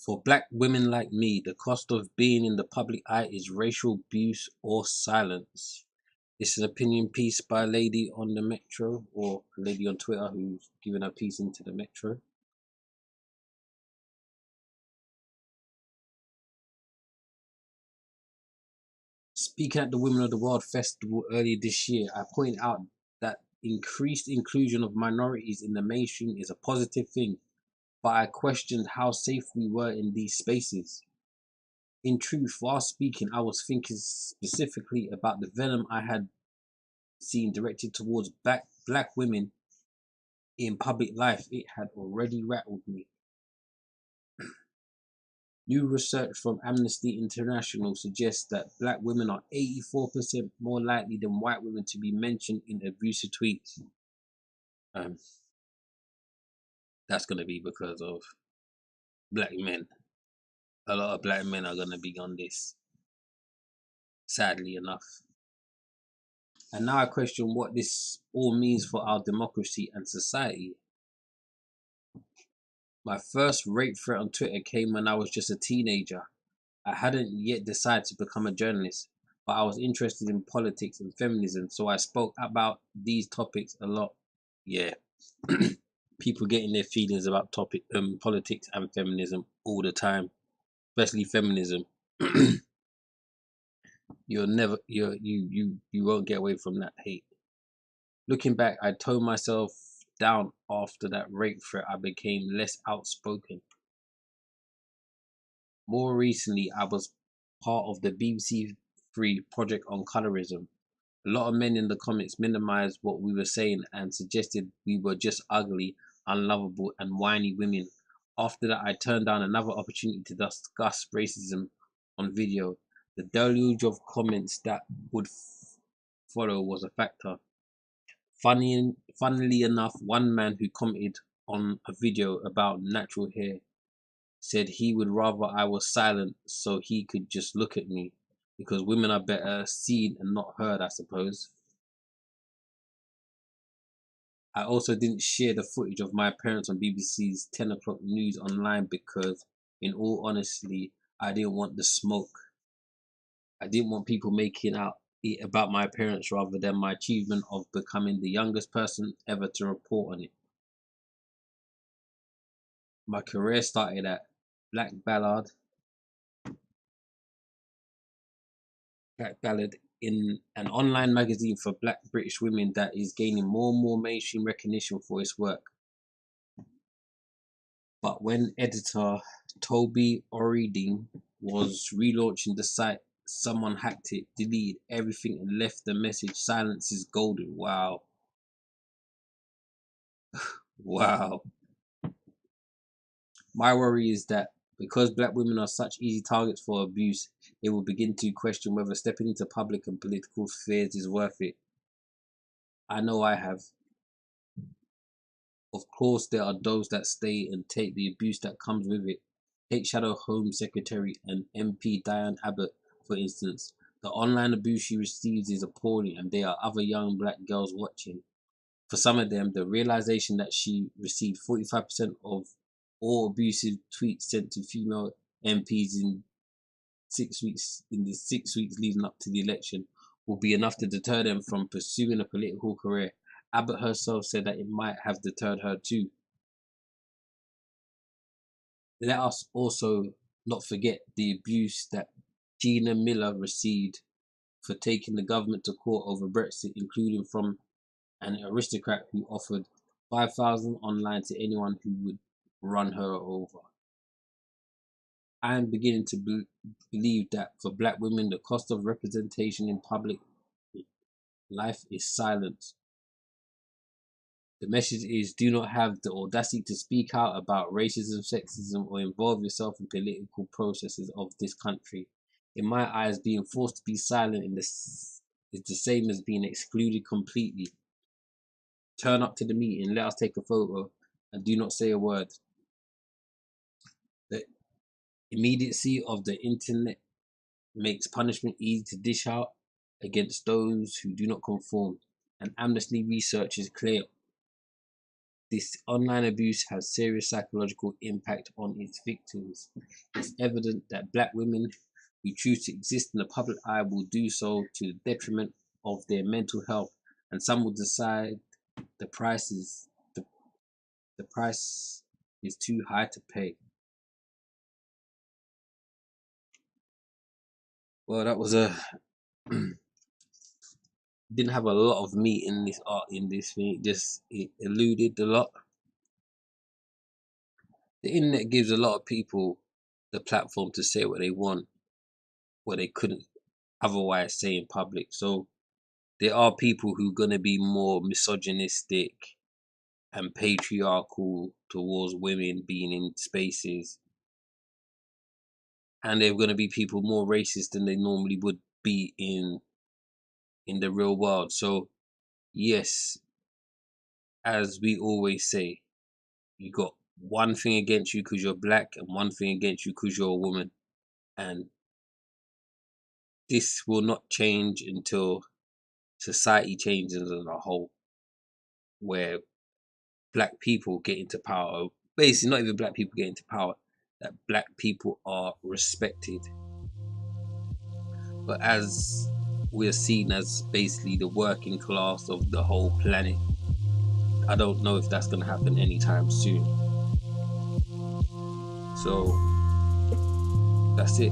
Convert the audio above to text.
For black women like me, the cost of being in the public eye is racial abuse or silence. It's an opinion piece by a lady on the Metro, or a lady on Twitter who's given her piece into the Metro. Speaking at the Women of the World Festival earlier this year, I pointed out that increased inclusion of minorities in the mainstream is a positive thing, but I questioned how safe we were in these spaces. In truth, while speaking, I was thinking specifically about the venom I had seen directed towards black women in public life. It had already rattled me. New research from Amnesty International suggests that black women are 84% more likely than white women to be mentioned in abusive tweets. Um, that's going to be because of black men. A lot of black men are going to be on this, sadly enough. And now I question what this all means for our democracy and society. My first rape threat on Twitter came when I was just a teenager. I hadn't yet decided to become a journalist, but I was interested in politics and feminism, so I spoke about these topics a lot. Yeah, people getting their feelings about politics and feminism all the time, especially feminism. You'll never, you won't get away from that hate. Looking back, I toned myself down after that rape threat. I became less outspoken. More recently, I was part of the BBC Three project on colorism. A lot of men in the comments minimized what we were saying and suggested we were just ugly, unlovable, and whiny women. After that, I turned down another opportunity to discuss racism on video. The deluge of comments that would follow was a factor. Funnily enough, one man who commented on a video about natural hair said he would rather I was silent so he could just look at me, because women are better seen and not heard, I suppose. I also didn't share the footage of my parents on BBC's 10 o'clock news online because, in all honesty, I didn't want the smoke. I didn't want people making out it about my parents rather than my achievement of becoming the youngest person ever to report on it. My career started at Black Ballad Black Ballad in an online magazine for black British women that is gaining more and more mainstream recognition for its work. But when editor Toby Orriding was relaunching the site, someone hacked it, deleted everything, and left the message "Silence is golden." Wow. Wow. My worry is that because black women are such easy targets for abuse, they will begin to question whether stepping into public and political spheres is worth it. I know I have. Of course, there are those that stay and take the abuse that comes with it. Take Shadow Home Secretary and MP Diane Abbott, for instance. The online abuse she receives is appalling, and there are other young black girls watching. For some of them, the realization that she received 45% of all abusive tweets sent to female MPs in the 6 weeks leading up to the election will be enough to deter them from pursuing a political career. Abbott herself said that it might have deterred her too. Let us also not forget the abuse that Gina Miller received for taking the government to court over Brexit, including from an aristocrat who offered 5,000 online to anyone who would run her over. I am beginning to believe that for black women, the cost of representation in public life is silence. The message is: do not have the audacity to speak out about racism, sexism, or involve yourself in political processes of this country. In my eyes, being forced to be silent is the same as being excluded completely. Turn up to the meeting, let us take a photo, and do not say a word. The immediacy of the internet makes punishment easy to dish out against those who do not conform, and Amnesty research is clear. this online abuse has serious psychological impact on its victims. It's evident that black women who choose to exist in the public eye will do so to the detriment of their mental health, and some will decide the price is the price is too high to pay. Well, that was a didn't have a lot of meat in this art in this thing. It eluded a lot. The internet gives a lot of people the platform to say what they want, what they couldn't otherwise say in public. So there are people who are gonna be more misogynistic and patriarchal towards women being in spaces, and there are gonna be people more racist than they normally would be in the real world. So yes, as we always say, you got one thing against you because you're black and one thing against you because you're a woman, and this will not change until society changes as a whole, where black people get into power. Basically, not even black people get into power, that black people are respected. But as we're seen as basically the working class of the whole planet, I don't know if that's going to happen anytime soon. So that's it.